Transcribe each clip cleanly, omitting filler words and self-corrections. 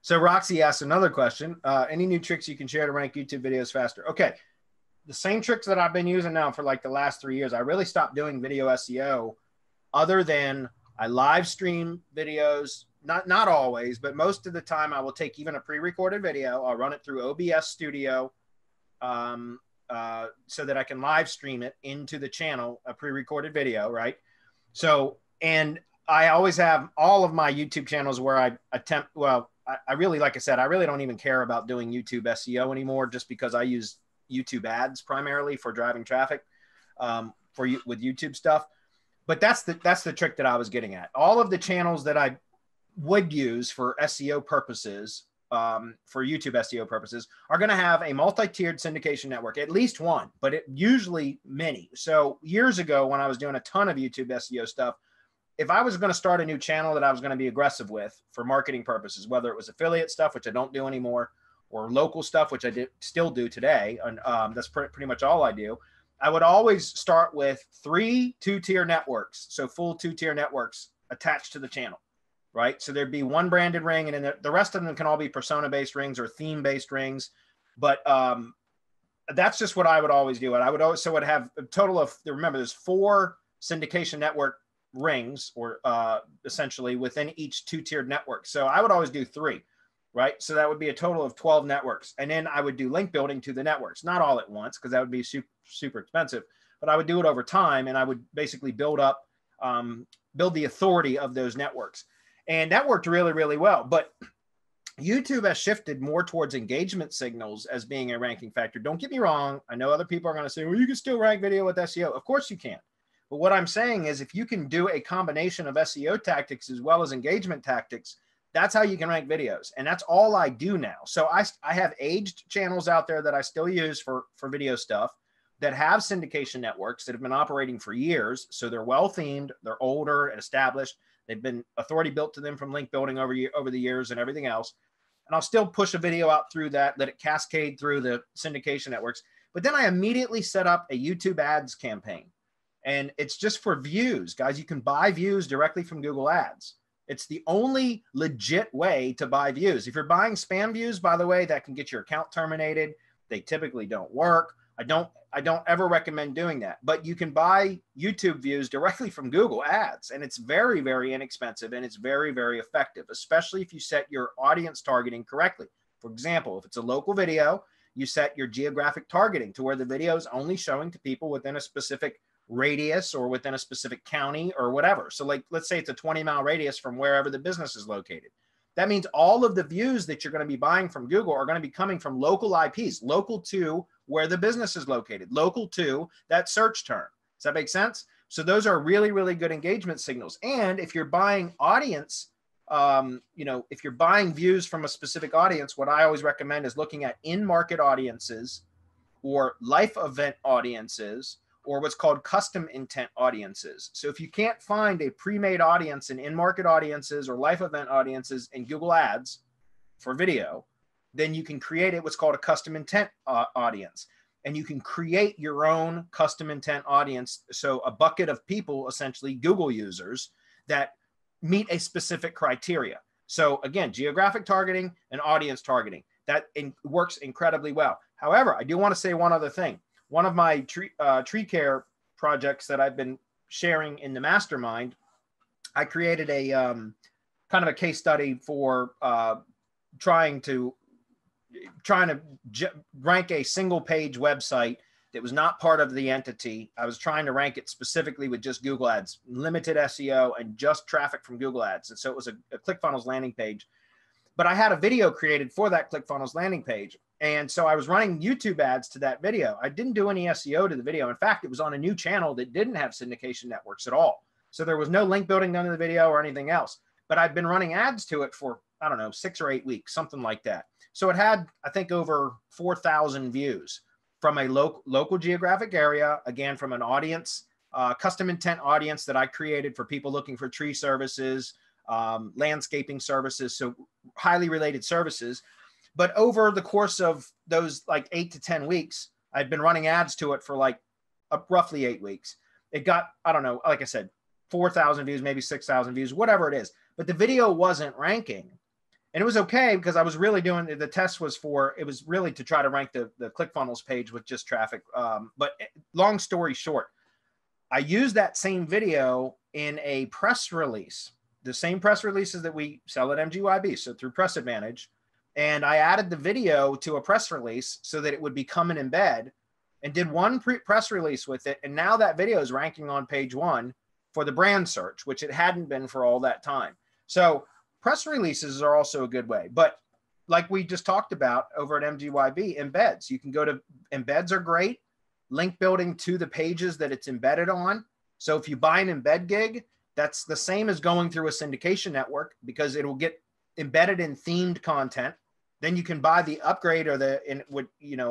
So Roxy asked another question. Any new tricks you can share to rank YouTube videos faster? Okay. The same tricks that I've been using now for like the last 3 years. I really stopped doing video SEO other than I live stream videos. Not always, but most of the time I will take even a pre-recorded video. I'll run it through OBS Studio so that I can live stream it into the channel, a pre-recorded video, right? So, and I always have all of my YouTube channels where I attempt, well, I really, like I said, I really don't even care about doing YouTube SEO anymore just because I use YouTube ads primarily for driving traffic with YouTube stuff. But that's the trick that I was getting at. All of the channels that I would use for SEO purposes, for YouTube SEO purposes, are going to have a multi-tiered syndication network, at least one, but usually many. So years ago, when I was doing a ton of YouTube SEO stuff, if I was going to start a new channel that I was going to be aggressive with for marketing purposes, whether it was affiliate stuff, which I don't do anymore, or local stuff, which I still do today, and that's pretty much all I do, I would always start with 3 two-tier networks, so full two-tier networks attached to the channel, right? So there'd be one branded ring, and then the rest of them can all be persona-based rings or theme-based rings, but that's just what I would always do. And I would also have a total of, remember, there's 4 syndication network rings, or essentially within each two-tiered network. So I would always do 3, right? So that would be a total of 12 networks. And then I would do link building to the networks, not all at once, because that would be super expensive, but I would do it over time. And I would basically build the authority of those networks. And that worked really, really well. But YouTube has shifted more towards engagement signals as being a ranking factor. Don't get me wrong. I know other people are going to say, well, you can still rank video with SEO. Of course you can. But what I'm saying is if you can do a combination of SEO tactics as well as engagement tactics, that's how you can rank videos. And that's all I do now. So I have aged channels out there that I still use for video stuff that have syndication networks that have been operating for years. So they're well themed, they're older and established. They've been authority built to them from link building over the years and everything else. And I'll still push a video out through that, let it cascade through the syndication networks. But then I immediately set up a YouTube ads campaign. And it's just for views, guys. You can buy views directly from Google Ads. It's the only legit way to buy views. If you're buying spam views, by the way, that can get your account terminated. They typically don't work. I don't ever recommend doing that. But you can buy YouTube views directly from Google Ads, and it's very, very inexpensive, and it's very, very effective, especially if you set your audience targeting correctly. For example, if it's a local video, you set your geographic targeting to where the video is only showing to people within a specific radius or within a specific county or whatever. So like, let's say it's a 20-mile radius from wherever the business is located. That means all of the views that you're going to be buying from Google are going to be coming from local IPs, local to where the business is located, local to that search term. Does that make sense? So those are really, really good engagement signals. And if you're buying audience, if you're buying views from a specific audience, what I always recommend is looking at in-market audiences or life event audiences, or what's called custom intent audiences. So if you can't find a pre-made audience in in-market audiences or life event audiences in Google Ads for video, then you can create what's called a custom intent audience. And you can create your own custom intent audience. So a bucket of people, essentially Google users, that meet a specific criteria. So again, geographic targeting and audience targeting, that works incredibly well. However, I do want to say one other thing. One of my tree care projects that I've been sharing in the mastermind, I created a kind of a case study for trying to rank a single page website that was not part of the entity. I was trying to rank it specifically with just Google Ads, limited SEO, and just traffic from Google Ads. And so it was a ClickFunnels landing page. But I had a video created for that ClickFunnels landing page. And so I was running YouTube ads to that video. I didn't do any SEO to the video. In fact, it was on a new channel that didn't have syndication networks at all. So there was no link building done in the video or anything else. But I'd been running ads to it for, I don't know, 6 or 8 weeks, something like that. So it had, I think, over 4,000 views from a local geographic area, again, from an audience, custom intent audience that I created for people looking for tree services, landscaping services, so highly related services. But over the course of those like 8 to 10 weeks, I'd been running ads to it for like roughly 8 weeks. It got, I don't know, like I said, 4,000 views, maybe 6,000 views, whatever it is. But the video wasn't ranking. And it was okay because I was really doing, the test was for, it was really to try to rank the ClickFunnels page with just traffic. But long story short, I used that same video in a press release, the same press releases that we sell at MGYB. So through Press Advantage. And I added the video to a press release so that it would become an embed, and did one press release with it. And now that video is ranking on page 1 for the brand search, which it hadn't been for all that time. So press releases are also a good way. But like we just talked about over at MGYB, embeds. You can go to, embeds are great. Link building to the pages that it's embedded on. So if you buy an embed gig, that's the same as going through a syndication network, because it will get embedded in themed content. Then you can buy the upgrade or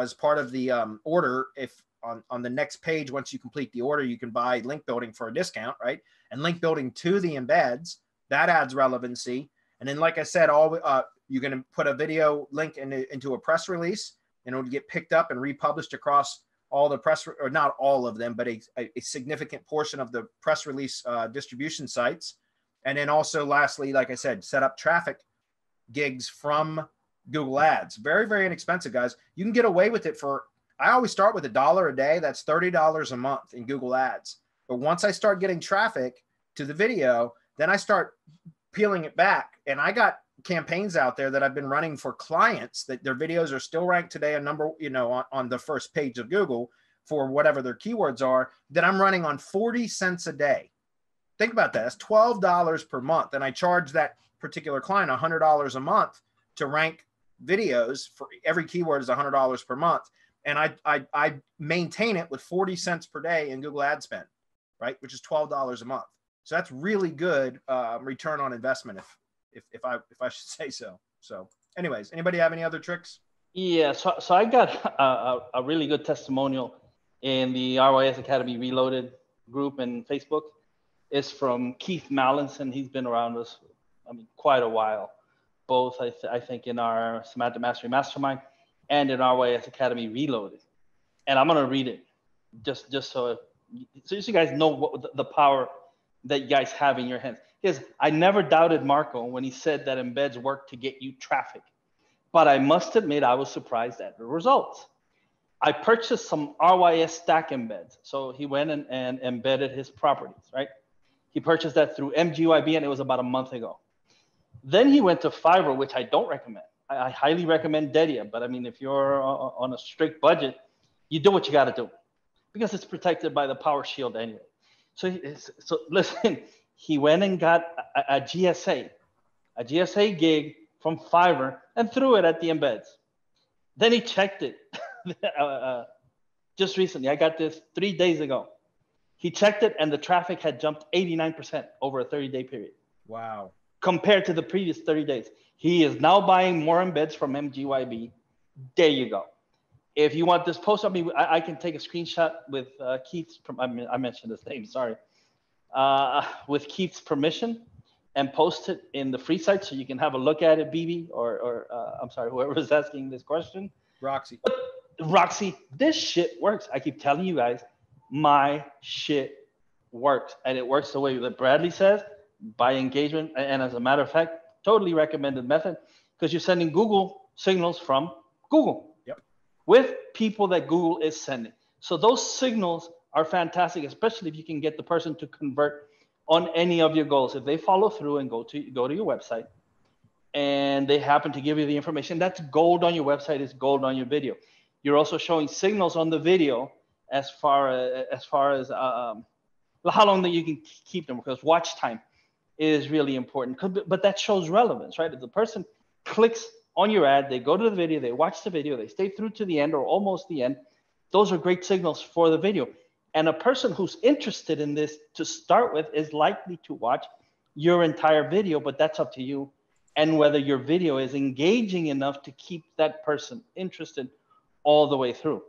as part of the order. If on the next page, once you complete the order, you can buy link building for a discount, right? And link building to the embeds, that adds relevancy. And then, like I said, you're going to put a video link into a press release, and it'll get picked up and republished across all the press, or not all of them, but a significant portion of the press release distribution sites. And then also, lastly, like I said, set up traffic gigs from Google Ads. Very, very inexpensive, guys. You can get away with it for, I always start with $1 a day. That's $30 a month in Google Ads. But once I start getting traffic to the video, then I start peeling it back. And I got campaigns out there that I've been running for clients that their videos are still ranked today a number, on the first page of Google for whatever their keywords are, that I'm running on 40 cents a day. Think about that. That's $12 per month. And I charge that particular client $100 a month to rank videos. For every keyword is $100 per month. And I maintain it with 40 cents per day in Google ad spend, right? Which is $12 a month. So that's really good return on investment, if I should say so. So anyways, anybody have any other tricks? Yeah, so I got a really good testimonial in the RYS Academy Reloaded group in Facebook. It's from Keith Mallinson. He's been around us, quite a while, both I think in our Semantic Mastery Mastermind and in RYS Academy Reloaded. And I'm gonna read it just so you guys know what the power that you guys have in your hands. Because I never doubted Marco when he said that embeds work to get you traffic, but I must admit I was surprised at the results. I purchased some RYS stack embeds. So he went and embedded his properties, right? He purchased that through MGYB, and it was about a month ago. Then he went to Fiverr, which I don't recommend. I highly recommend Dedia, but if you're on a strict budget, you do what you got to do, because it's protected by the Power Shield anyway. So listen, he went and got a GSA gig from Fiverr and threw it at the embeds. Then he checked it just recently. I got this 3 days ago. He checked it, and the traffic had jumped 89% over a 30-day period. Wow. Compared to the previous 30 days. He is now buying more embeds from MGYB. There you go. If you want this post, I can take a screenshot with Keith's, I mentioned his name, sorry. With Keith's permission, and post it in the free site so you can have a look at it, BB, or I'm sorry, whoever is asking this question. Roxy. Roxy, this shit works. I keep telling you guys, my shit works. And it works the way that Bradley says, by engagement. And as a matter of fact, totally recommended method, because you're sending Google signals from Google. Yep. With people that Google is sending. So those signals are fantastic, especially if you can get the person to convert on any of your goals. If they follow through and go to your website, and they happen to give you the information, that's gold on your website, is gold on your video. You're also showing signals on the video as far as how long that you can keep them, because watch time is really important. But that shows relevance, right? If the person clicks on your ad, they go to the video, they watch the video, they stay through to the end or almost the end, those are great signals for the video. And a person who's interested in this to start with is likely to watch your entire video, but that's up to you, and whether your video is engaging enough to keep that person interested all the way through.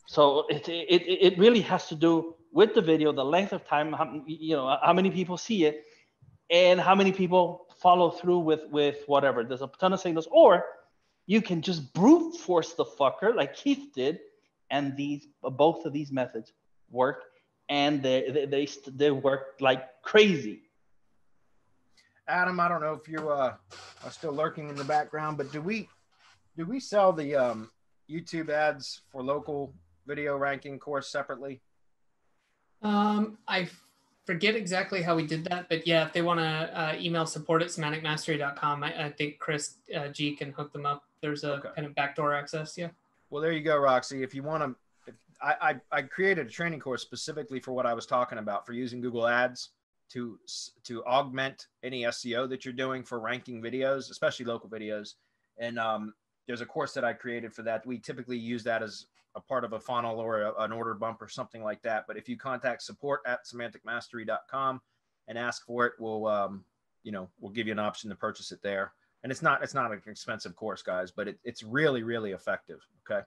So it really has to do with the video, the length of time, how many people see it, and how many people follow through with whatever. There's a ton of signals, or you can just brute force the fucker like Keith did, and both of these methods work, and they work like crazy. Adam, I don't know if you are still lurking in the background, but do we sell the YouTube ads for local video ranking course separately? I forget exactly how we did that, but yeah, if they want to email support@semanticmastery.com, I think Chris G can hook them up. There's a kind of backdoor access. Yeah. Well, there you go, Roxy. If you want to, I created a training course specifically for what I was talking about, for using Google Ads to augment any SEO that you're doing for ranking videos, especially local videos. And there's a course that I created for that. We typically use that as a part of a funnel or an order bump or something like that. But if you contact support@semanticmastery.com and ask for it, we'll give you an option to purchase it there. And it's not an expensive course, guys, but it's really, really effective. Okay.